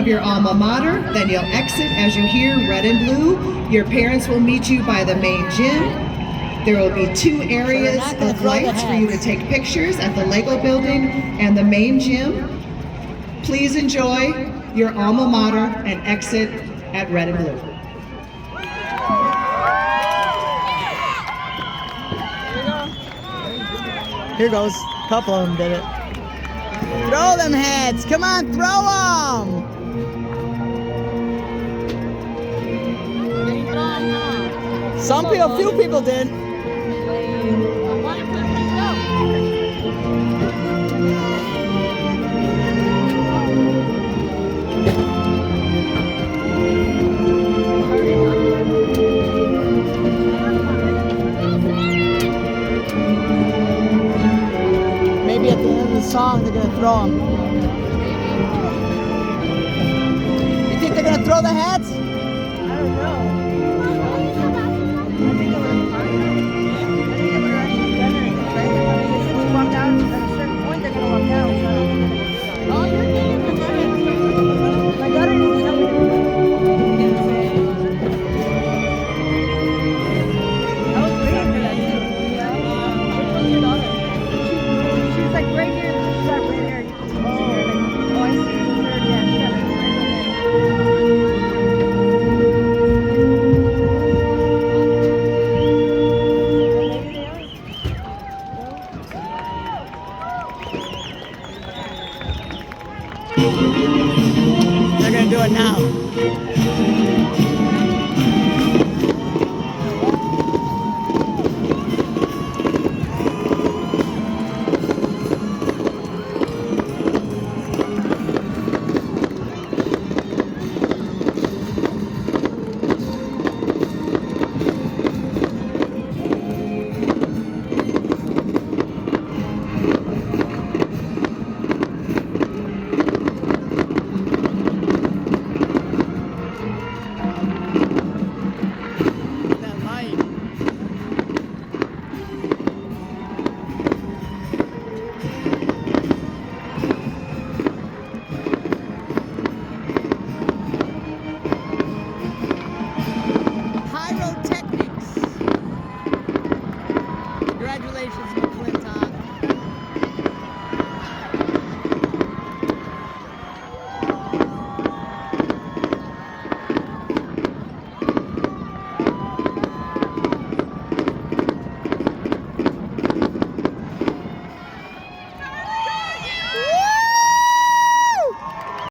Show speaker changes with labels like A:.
A: Your alma mater, then you'll exit as you hear red and blue. Your parents will meet you by the main gym. There will be 2 areas of lights for you to take pictures at the Lego building and the main gym. Please enjoy your alma mater and exit at red and blue.
B: Here goes. A couple of them did it. Throw them heads. Come on, throw them. Some people, a few people did. Maybe at the end of the song they're gonna throw them. You think they're gonna throw the hats?
C: I don't know. I think it was already done it, right? They said to walk out at a certain point, they're gonna walk out. Oh, you're getting the head. My daughter didn't tell me. I was waiting for that too. Which one's your daughter? She's like right here. She's got red hair. Oh, I see. Yeah, she got red hair.
B: They're gonna do it now.